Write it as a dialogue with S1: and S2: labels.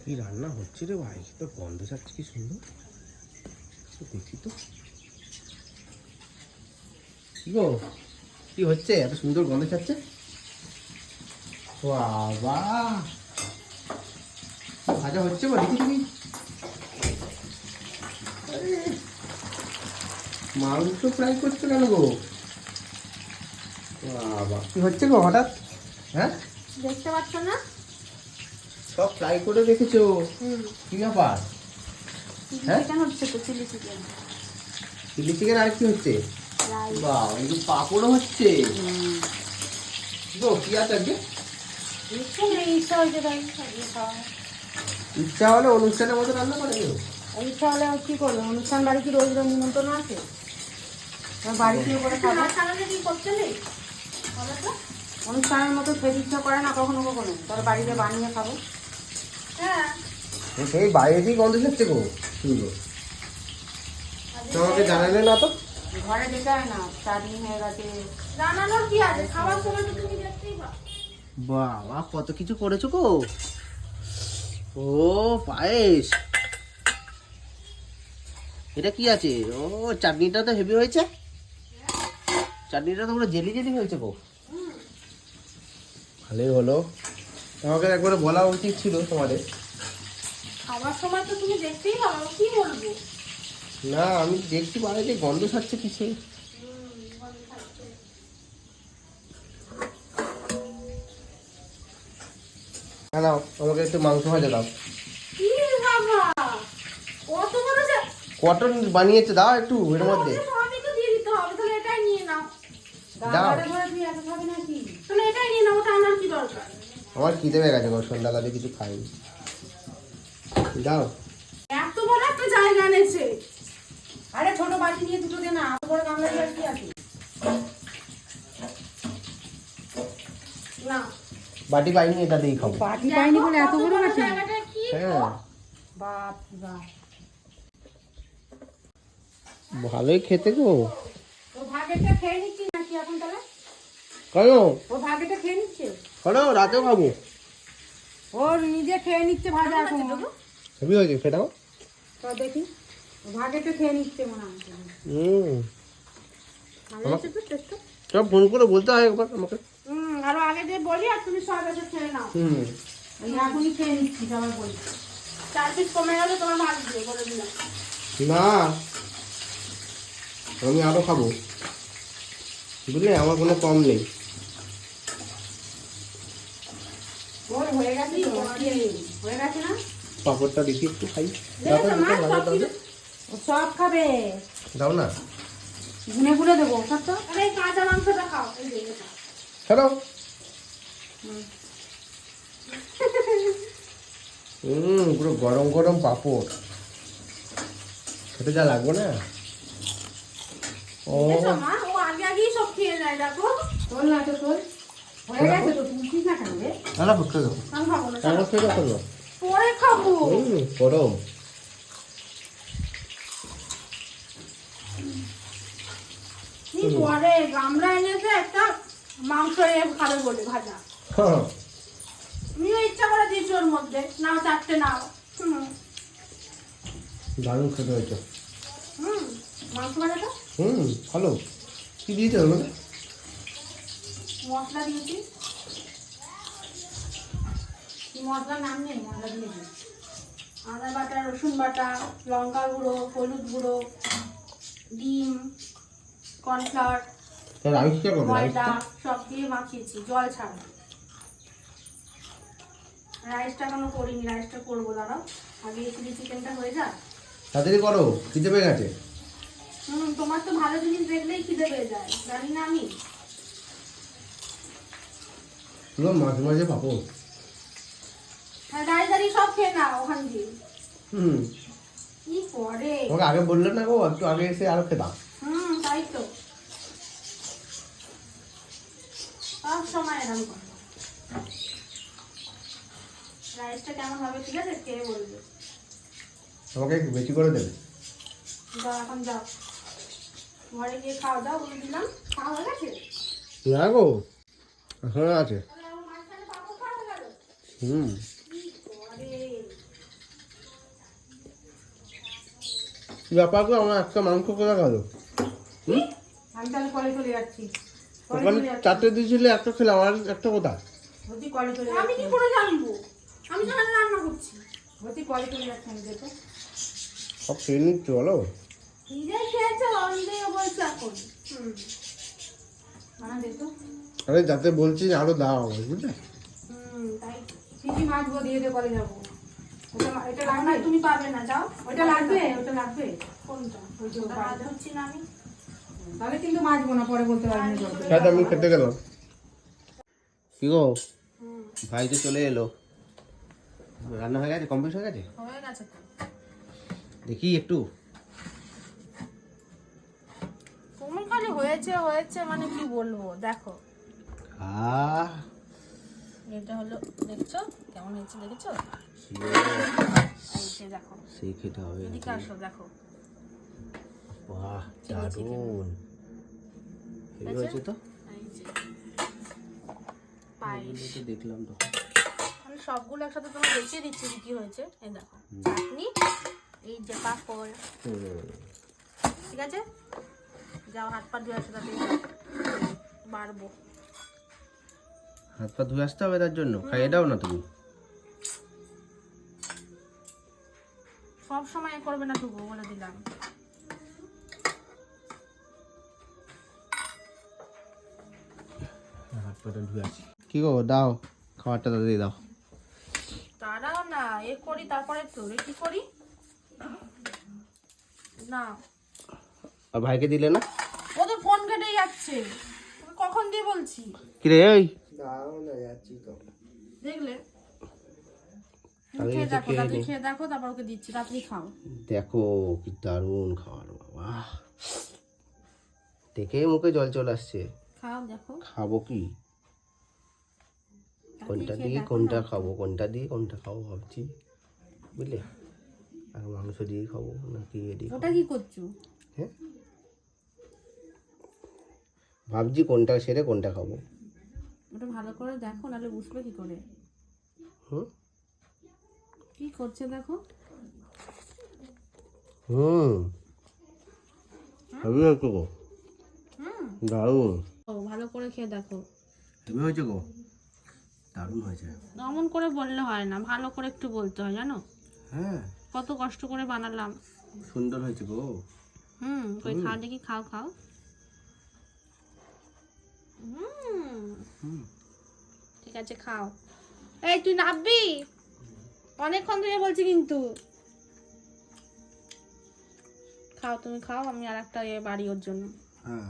S1: কি রান্না হচ্ছে রে ভাই, তো গন্ধ ছাড়ছে কি সুন্দর। দেখি তো কি গো, কি হচ্ছে, এত সুন্দর গন্ধ ছাড়ছে। বাবা ভাজা হচ্ছে গো, দেখি তুমি। মাংস ফ্রাই করছো কেন গো? বাবা কি হচ্ছে গো হঠাৎ? হ্যাঁ
S2: দেখতে পাচ্ছ না?
S1: সব ফ্রাই করে রেখেছো, কি ব্যাপার? হ্যাঁ
S2: চিকেন হচ্ছে তো, চিলি চিকেন।
S1: চিলি চিকেন আর কি হচ্ছে?
S2: রাইস।
S1: বাহ, একটু পাঁপড়ও হচ্ছে গো। কি আছে আজকে?
S2: ইচ্ছা হয়েছে তাই খাওয়া।
S1: ইচ্ছা হলে অনুষ্ঠানের মতো রান্না করে দিও।
S2: ইচ্ছা হলে কি করবে? অনুষ্ঠান বাড়ি কি রোজ রোজ নিমন্ত্রণ আছে? বাড়ি থেকে করে খাবো। কি করতে নেই অনুষ্ঠানের মতো খেতে ইচ্ছা করে না কখনো কখনো, তাহলে বাড়িতে বানিয়ে খাবো। হ্যাঁ
S1: সেই বাইরেতেই গন্ধ ছাড়ছে গো সুন্দর। তোমাকে জানালে না তো?
S2: ঘরে যেতে হয় না, 4 দিন হয়ে গেছে। জানানোর কি আছে? খাবার সময় তো তুমি দেখতেই পাও।
S1: বাবা কত কিছু করেছো গো। ও পায়েস, এটা কি আছে? ও চাটনিটা তো হেভি হয়েছে। চাটনিটা তো পুরো জেলি জেলি হয়েছে গো। ভালোই হলো, তোমাকে একবারে বলা উচিত ছিল তোমাদের।
S2: খাবার সময় তো তুমি দেখতেই পাও, কি বলবো।
S1: না আমি দেখছি বাইরে যে গন্ধ ছাড়ছে কিছু। নাও আমাকে একটু মাংস ভাজা দাও।
S2: কি বাবা, কত বড় যে
S1: কটন বানিয়েছে, দাও একটু এর মধ্যে
S2: সবই তো দিয়ে দিতে হবে, তাহলে এটাই নিয়ে নাও।
S1: দাও।
S2: ঘরে ঘরে তুই এত খাবি নাকি? তাহলে এটাই নিয়ে নাও, ওটা আনার কি দরকার?
S1: আমার খিদে পেয়ে গেছে গো, সন্ধ্যাবেলা কিছু খাইনি। দাও।
S2: এত বড় একটা জায়গা এনেছে। আরে ছোট বাটি নিয়ে দুটো দে না, এত বড় গামলা দিয়ে কি আছে? না
S1: বাটি পাইনি, এটা দিয়ে খাবো।
S2: বাটি পাইনি বলে এত বড় বাটি?
S1: হ্যাঁ
S2: বাপ বাপ,
S1: ভালোই খেতে গো।
S2: ও ভাগেটা খেয়ে নিচ্ছি নাকি এখন তাহলে?
S1: কেন?
S2: ও ভাগেটা খেয়ে নিচ্ছে,
S1: কেন রাতেও খাবো।
S2: ও নিজে খেয়ে নিচ্ছে ভাজা এখন।
S1: হেভি হয়েছে, খেটাও।
S2: তো দেখি, ও ভাগেটা খেয়ে নিচ্ছে মনে হয়। ভালো হয়েছে তো টেস্টটা?
S1: সব ফোন করে বলতে হয় একবার আমাকে।
S2: আরো আগে দিয়ে বলি আর তুমি সব এসে খেয়ে নাও। ওই এখনই খেয়ে নিচ্ছি, সবাই বলি 4 পিস কমে গেলে তোমার ভাগ দিয়ে বলে দিলাম।
S1: না আমি আরো খাবো, বুঝলে, আমার কোনো কম নেই।
S2: ওর হয়ে গেছে তো, হয়ে গেছে না?
S1: পাপড়টা দেখি একটু খাই।
S2: দেখেছো মা, ও সব খাবে।
S1: দাও না।
S2: গুনে গুনে দেবো সব তো। আরে কাঁচা মাংসটা খাও, এই যে এটা।
S1: হ্যালো। পুরো গরম গরম পাপড়, খেতে যা লাগবে না। ও
S2: দেখেছো মা, ও আগে আগেই সব খেয়ে নেয়, দেখো। তোল না তো, তোল। হয়ে গেছে তো, তুমি ঠিক না খাবে?
S1: না ভুক্ত দাও।
S2: আমি খাবো না,
S1: তারপর খেয়ে দেখো।
S2: পরে খাবো।
S1: গরম।
S2: কি পরে গামলা এনেছে একটা মাংস খাবে বলে ভাজা। তুমিও ইচ্ছা করে দিয়েছো ওর মধ্যে, নাও 4টে নাও।
S1: দারুণ খেতে হয়েছে।
S2: মাংস ভাজাটা
S1: ভালো। কি দিয়েছে ওর মধ্যে?
S2: মশলা দিয়েছি, কি মশলার নাম নেই, মশলা দিয়েছি। আদা বাটা, রসুন বাটা, লঙ্কা গুঁড়ো, হলুদ গুঁড়ো, ডিম, কর্নফ্লাওয়ার,
S1: রাইসটা করো,
S2: ময়দা
S1: রাইসটা।
S2: সব দিয়ে মাখিয়েছি, জল ছাড়া। রাইসটা এখনো করিনি, রাইসটা করবো, দাঁড়াও আগে চিলি চিকেনটা হয়ে যাক।
S1: তাড়াতাড়ি করো, খিদে পেয়ে গেছে।
S2: তোমার তো ভালো জিনিস দেখলেই খিদে পেয়ে যায়, জানি না আমি।
S1: পুরো মাঝে মাঝে পাপড়।
S2: হ্যাঁ, দাঁড়িয়ে দাঁড়িয়ে সব খেয়ে নাও ওখান দিয়ে। কি করে?
S1: আমাকে আগে বললে না গো, একটু আগে এসে আরো খেতাম।
S2: তাই তো, সব সময় এরকম করো। রাইসটা কেমন হবে ঠিক আছে, খেয়ে বলবে।
S1: আমাকে একটু বেশি করে দেবে।
S2: যাও এখন যাও, ঘরে গিয়ে খাওয়া দাও, বলে দিলাম। খাওয়া হয়ে গেছে?
S1: না গো, এখনো আছে।
S2: মাঝখানে পাপড় খাওয়া হয়ে গেল?
S1: হুম
S2: কি করে?
S1: ব্যাপার করে আমার একটা মাংস করে গেল।
S2: আমি তাহলে কলে চলে যাচ্ছি।
S1: ওখানে 4টে দিয়েছিলে, একটা খেলে, আমার একটা কোথায়?
S2: আমি কি করে জানবো? আমি তো রান্না করছি। কলে চলে যাচ্ছি আমি, দেখো
S1: সব খেয়ে নিচ্ছি বলো।
S2: নিজে খেয়েছো, অন্ধে বলছো এখন। দেখো।
S1: আরে যাতে বলছি আরো দাও আমাকে, বুঝলে?
S2: তাই কি মাছ দিয়ে দে, করে যাবো। এটা লাগবে, তুমি পাবে না, যাও। ওটা লাগবে, ওটা লাগবে। কোনটা? ওটা মাছ হচ্ছি না আমি। তাহলে কিন্তু মাছবো না, পরে বলতে পারবি না।
S1: সেটা আমি খেতে গেলাম। কি গো, ভাই তো চলে এলো। রান্না হয়ে গেছে? কমপ্লিট হয়ে গেছে?
S2: হয়ে গেছে তো।
S1: দেখি একটু।
S2: তুমি খালি হয়েছে হয়েছে মানে কি বলবো, দেখো। এটা হলো, দেখছো কেমন হয়েছে, দেখেছো? এই যে দেখো,
S1: সেই খেতে হবে।
S2: এদিকে আসো, দেখো।
S1: বাহ, দারুণ হেভি হয়েছে তো।
S2: এই যে পায়েস,
S1: দেখলাম তো।
S2: আমি সবগুলো একসাথে তোমার দেখিয়ে দিচ্ছি কি হয়েছে। এই দেখো, চাটনি, এই যে পাঁপড়। ঠিক আছে, যাও হাত পা ধুয়ে আসো, তাতে বাড়বো।
S1: হাত পা ধুয়ে আসতে হবে, তার জন্য খাইয়ে দাও না তুমি।
S2: সব সময় করবে না, টুকু বলে দিলাম।
S1: হাত পাটা ধুয়ে আসি। কি গো, দাও খাবারটা দিয়ে দাও।
S2: তারাও না করি, তারপরে তো কি করি না।
S1: আর ভাইকে দিলে না?
S2: ও তো ফোন কেটে যাচ্ছে, কখন দিয়ে বলছি।
S1: কি রে, এই দাও না, যাচ্ছি তো।
S2: দেখলে,
S1: আমি
S2: খেয়ে
S1: এসে
S2: দেখো,
S1: খেয়ে
S2: তাড়াতাড়ি
S1: নিই।
S2: খেয়ে দেখো, তারপর ওকে দিচ্ছি, তাড়াতাড়ি খাও।
S1: দেখো কি দারুণ খাবার, বাবা। দেখে মুখে জল চলে আসছে।
S2: খাও, দেখো।
S1: খাবো কি, কোনটা দিয়ে কোনটা খাবো, কোনটা দিয়ে কোনটা খাবো ভাবছি, বুঝলে? আর মাংস দিয়ে খাবো নাকি এ দিয়ে?
S2: ওটা কি করছো?
S1: হ্যাঁ, ভাবছি কোনটা সেরে কোনটা খাবো।
S2: ওটা ভালো করে দেখো, নাহলে বুঝবে কি করে
S1: হুম
S2: কি করছে, দেখো।
S1: হেভি হয়েছে গো, দারুণ।
S2: ও ভালো করে খেয়ে দেখো।
S1: হেভি হয়েছে গো, দারুণ হয়েছে।
S2: এমন করে বললে হয় না, ভালো করে একটু বলতে হয়, জানো?
S1: হ্যাঁ,
S2: কত কষ্ট করে বানালাম।
S1: সুন্দর হয়েছে গো।
S2: কই খাও দেখি, খাও খাও। ঠিক আছে, খাও। এই তুই নাববি, অনেকক্ষণ ধরে বলছি কিন্তু। খাও, তুমি খাও, আমি আর একটা বাড়ি ওর জন্য।
S1: হ্যাঁ।